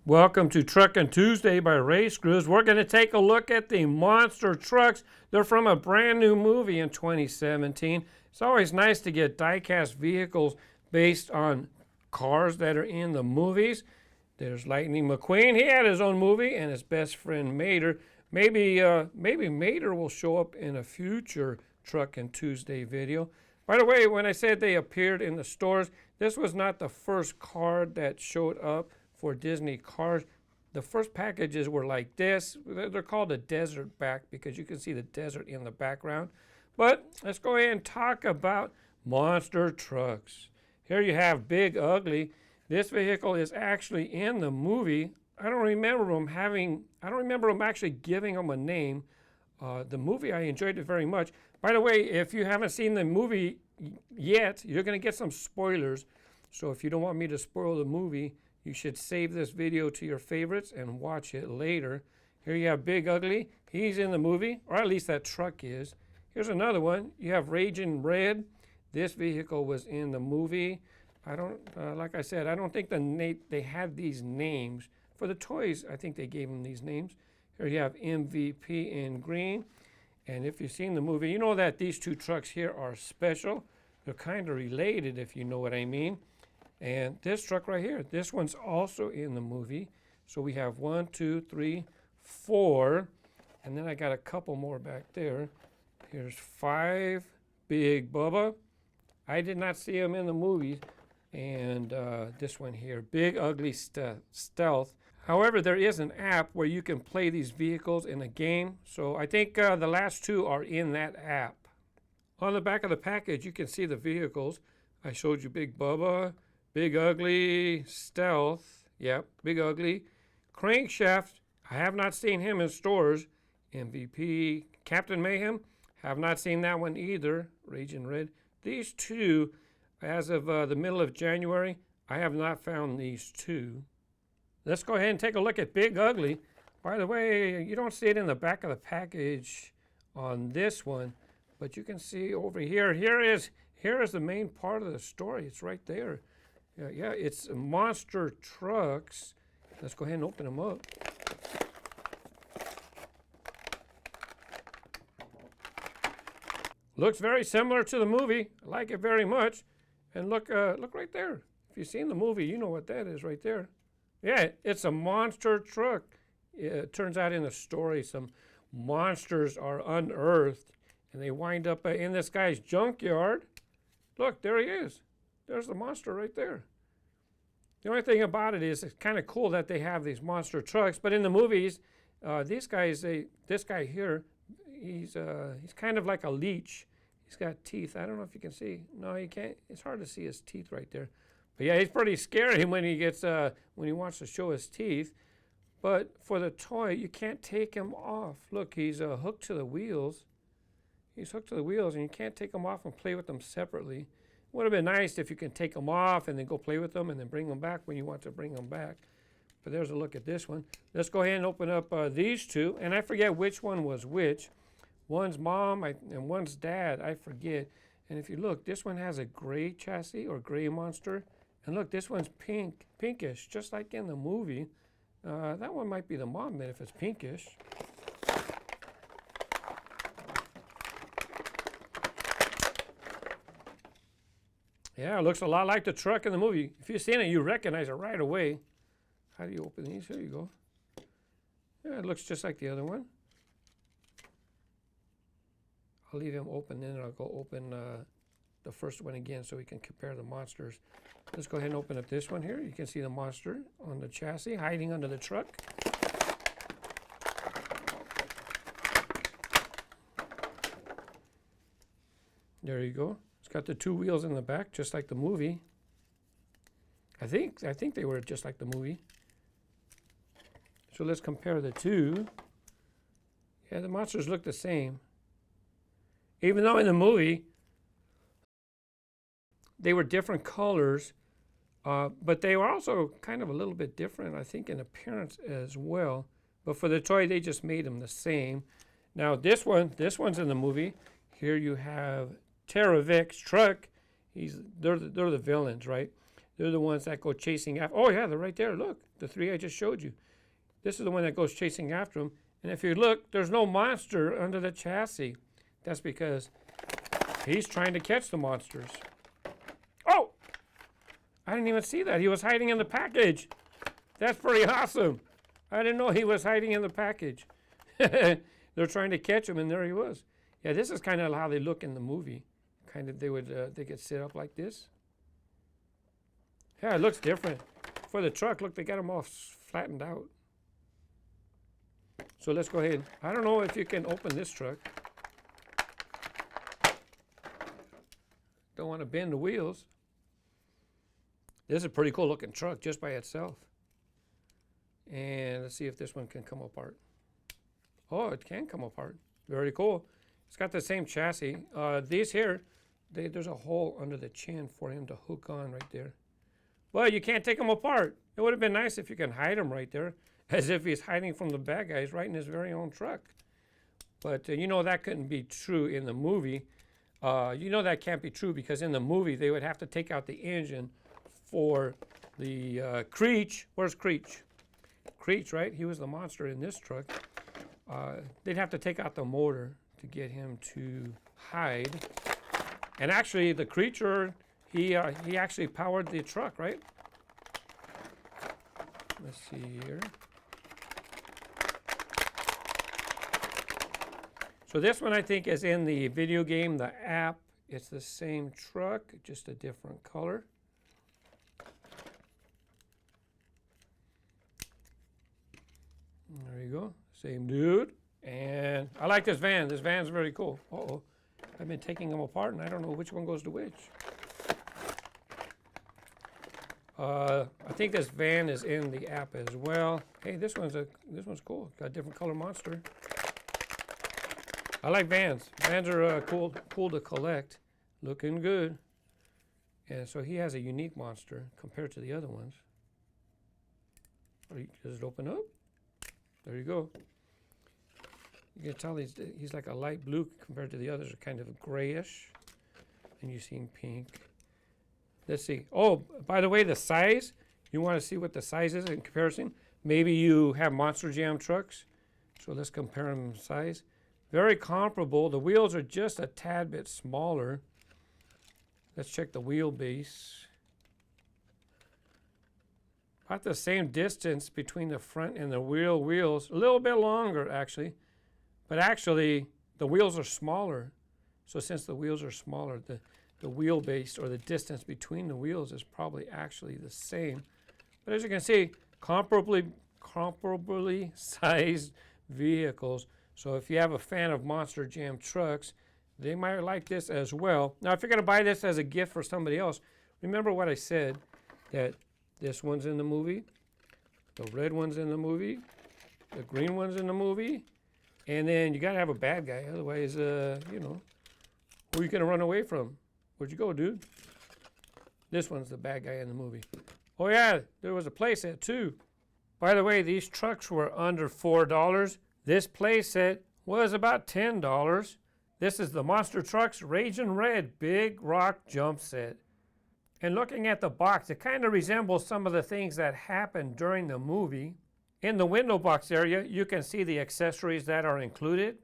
Welcome to Truckin' Tuesday by RaceGrooves. We're going to take a look at the monster trucks. They're from a brand new movie in 2017. It's always nice to get die-cast vehicles based on cars that are in the movies. There's Lightning McQueen. He had his own movie, and his best friend Mater. Maybe Mater will show up in a future Truckin' Tuesday video. By the way, when I said they appeared in the stores, this was not the first car that showed up for Disney cars. The first packages were like this. They're called a desert back because you can see the desert in the background. But let's go ahead and talk about monster trucks. Here you have Big Ugly. This vehicle is actually in the movie. I don't remember them actually giving them a name. The movie, I enjoyed it very much. By the way, if you haven't seen the movie yet, you're going to get some spoilers. So if you don't want me to spoil the movie, you should save this video to your favorites and watch it later. Here you have Big Ugly. He's in the movie, or at least that truck is. Here's another one. You have Ragin Red. This vehicle was in the movie. Like I said, I don't think they had these names. For the toys, I think they gave them these names. Here you have MVP in green. And if you've seen the movie, you know that these two trucks here are special. They're kind of related, if you know what I mean. And this truck right here, this one's also in the movie. So we have 1, 2, 3, 4. And then I got a couple more back there. Here's 5, Big Bubba. I did not see him in the movies. And this one here, Big Ugly Stealth. However, there is an app where you can play these vehicles in a game. So I think the last two are in that app. On the back of the package, you can see the vehicles. I showed you Big Bubba, Big Ugly, Stealth, yep, Big Ugly. Crankshaft, I have not seen him in stores. MVP, Captain Mayhem, have not seen that one either. Ragin Red. These two, as of the middle of January, I have not found these two. Let's go ahead and take a look at Big Ugly. By the way, you don't see it in the back of the package on this one, but you can see over here. Here is the main part of the story. It's right there. Yeah, it's monster trucks. Let's go ahead and open them up. Looks very similar to the movie. I like it very much. And look right there. If you've seen the movie, you know what that is right there. Yeah, it's a monster truck. It turns out in the story, some monsters are unearthed, and they wind up in this guy's junkyard. Look, there he is. There's the monster right there. The only thing about it is it's kind of cool that they have these monster trucks, but in the movies, this guy here, he's kind of like a leech. He's got teeth. I don't know if you can see. No, you can't. It's hard to see his teeth right there. But yeah, he's pretty scary when he wants to show his teeth. But for the toy, you can't take him off. Look, he's hooked to the wheels. He's hooked to the wheels, and you can't take them off and play with them separately. Would have been nice if you can take them off and then go play with them and then bring them back when you want to bring them back. But there's a look at this one. Let's go ahead and open up these two. And I forget which one was which. One's mom and one's dad. I forget. And if you look, this one has a gray chassis or gray monster. And look, this one's pinkish, just like in the movie. That one might be the mom then if it's pinkish. Yeah, it looks a lot like the truck in the movie. If you've seen it, you recognize it right away. How do you open these? Here you go. Yeah, it looks just like the other one. I'll leave him open, then I'll go open the first one again so we can compare the monsters. Let's go ahead and open up this one here. You can see the monster on the chassis hiding under the truck. There you go. It's got the two wheels in the back, just like the movie. I think they were just like the movie. So let's compare the two. Yeah, the monsters look the same. Even though in the movie, they were different colors, but they were also kind of a little bit different, I think, in appearance as well. But for the toy, they just made them the same. Now this one's in the movie. Here you have Terravex Truck. They're the villains, right? They're the ones that go chasing after. Oh yeah, they're right there. Look, the three I just showed you. This is the one that goes chasing after them. And if you look, there's no monster under the chassis. That's because he's trying to catch the monsters. Oh! I didn't even see that. He was hiding in the package. That's pretty awesome. I didn't know he was hiding in the package. They're trying to catch him, and there he was. Yeah, this is kind of how they look in the movie. Kind of, they could sit up like this. Yeah, it looks different. For the truck, look, they got them all flattened out. So let's go ahead. I don't know if you can open this truck. Don't want to bend the wheels. This is a pretty cool looking truck just by itself. And let's see if this one can come apart. Oh, it can come apart. Very cool. It's got the same chassis. These here, there's a hole under the chin for him to hook on right there. Well, you can't take them apart. It would have been nice if you can hide him right there, as if he's hiding from the bad guys right in his very own truck. But you know that couldn't be true in the movie. You know that can't be true because in the movie they would have to take out the engine for the Creech. Where's Creech? Creech, right? He was the monster in this truck. They'd have to take out the motor to get him to hide. And actually, the creature, he actually powered the truck, right? Let's see here. So this one I think is in the video game, the app. It's the same truck, just a different color. There you go, same dude. And I like this van. This van's very cool. Uh-oh, I've been taking them apart and I don't know which one goes to which. I think this van is in the app as well. Hey, this one's cool. Got a different color monster. I like vans. Vans are cool to collect. Looking good. And so he has a unique monster compared to the other ones. Does it open up? There you go. You can tell he's like a light blue compared to the others are kind of grayish. And you're seeing pink. Let's see. Oh, by the way, the size. You want to see what the size is in comparison? Maybe you have Monster Jam trucks. So let's compare them in size. Very comparable. The wheels are just a tad bit smaller. Let's check the wheelbase. About the same distance between the front and the wheels. A little bit longer, actually. But actually, the wheels are smaller. So since the wheels are smaller, the wheelbase or the distance between the wheels is probably actually the same. But as you can see, comparably sized vehicles. So if you have a fan of Monster Jam trucks, they might like this as well. Now, if you're going to buy this as a gift for somebody else, remember what I said, that this one's in the movie, the red one's in the movie, the green one's in the movie, and then you got to have a bad guy. Otherwise, you know, who are you going to run away from? Where'd you go, dude? This one's the bad guy in the movie. Oh, yeah, there was a playset, too. By the way, these trucks were under $4. This playset was about $10. This is the Monster Trucks Ragin Red Big Rock Jump Set. And looking at the box, it kind of resembles some of the things that happened during the movie. In the window box area, you can see the accessories that are included.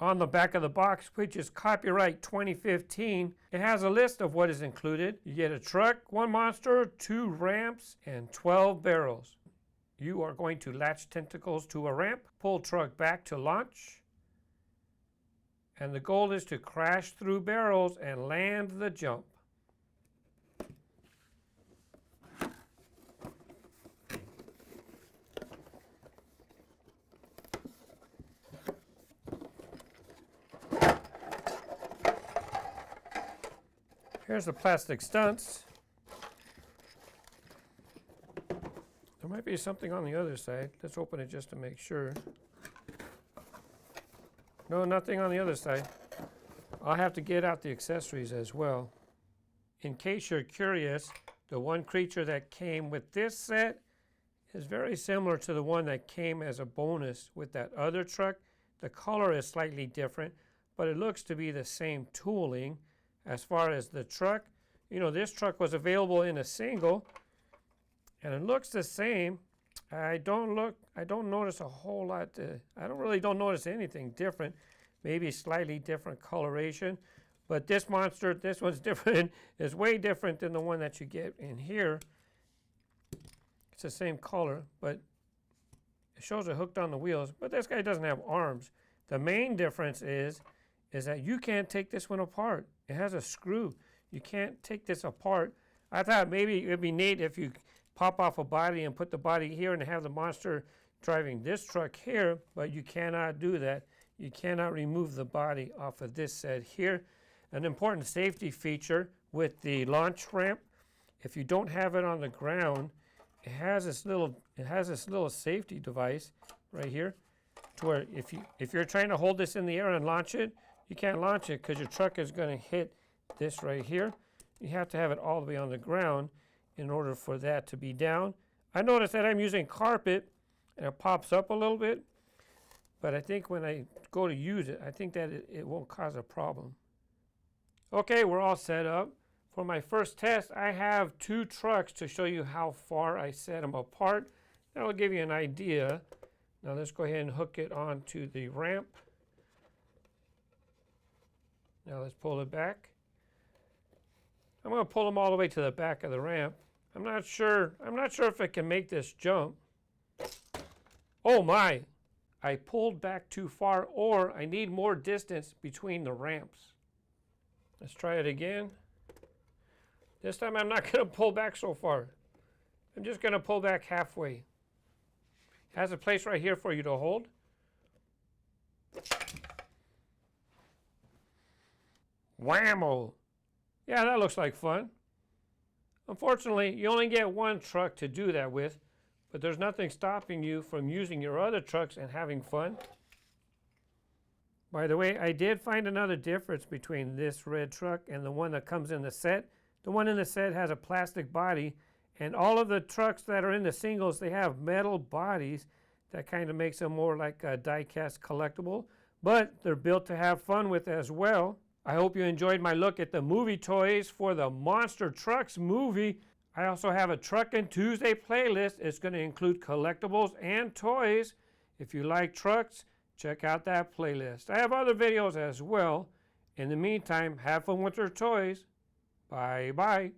On the back of the box, which is copyright 2015, it has a list of what is included. You get a truck, 1 monster, 2 ramps, and 12 barrels. You are going to latch tentacles to a ramp, pull truck back to launch, and the goal is to crash through barrels and land the jump. Here's the plastic stunts. There might be something on the other side. Let's open it just to make sure. No, nothing on the other side. I'll have to get out the accessories as well. In case you're curious, the one creature that came with this set is very similar to the one that came as a bonus with that other truck. The color is slightly different, but it looks to be the same tooling. As far as the truck, you know, this truck was available in a single, and it looks the same. I don't notice a whole lot. I don't notice anything different. Maybe slightly different coloration, but this monster, this one's different. It's way different than the one that you get in here. It's the same color, but it shows it hooked on the wheels. But this guy doesn't have arms. The main difference is that you can't take this one apart. It has a screw. You can't take this apart. I thought maybe it'd be neat if you pop off a body and put the body here and have the monster driving this truck here, but you cannot do that. You cannot remove the body off of this set here. An important safety feature with the launch ramp, if you don't have it on the ground, it has this little safety device right here, to where if you're trying to hold this in the air and launch it, you can't launch it because your truck is going to hit this right here. You have to have it all the way on the ground in order for that to be down. I noticed that I'm using carpet and it pops up a little bit, but I think when I go to use it, I think that it won't cause a problem. Okay, we're all set up. For my first test, I have 2 trucks to show you how far I set them apart. That'll give you an idea. Now let's go ahead and hook it onto the ramp. Now let's pull it back. I'm going to pull them all the way to the back of the ramp. I'm not sure if it can make this jump. Oh my! I pulled back too far, or I need more distance between the ramps. Let's try it again. This time I'm not going to pull back so far. I'm just going to pull back halfway. It has a place right here for you to hold. Whammo! Yeah, that looks like fun. Unfortunately, you only get 1 truck to do that with, but there's nothing stopping you from using your other trucks and having fun. By the way, I did find another difference between this red truck and the one that comes in the set. The one in the set has a plastic body, and all of the trucks that are in the singles, they have metal bodies. That kind of makes them more like a die-cast collectible, but they're built to have fun with as well. I hope you enjoyed my look at the movie toys for the Monster Trucks movie. I also have a Truckin' Tuesday playlist. It's going to include collectibles and toys. If you like trucks, check out that playlist. I have other videos as well. In the meantime, have fun with your toys. Bye-bye.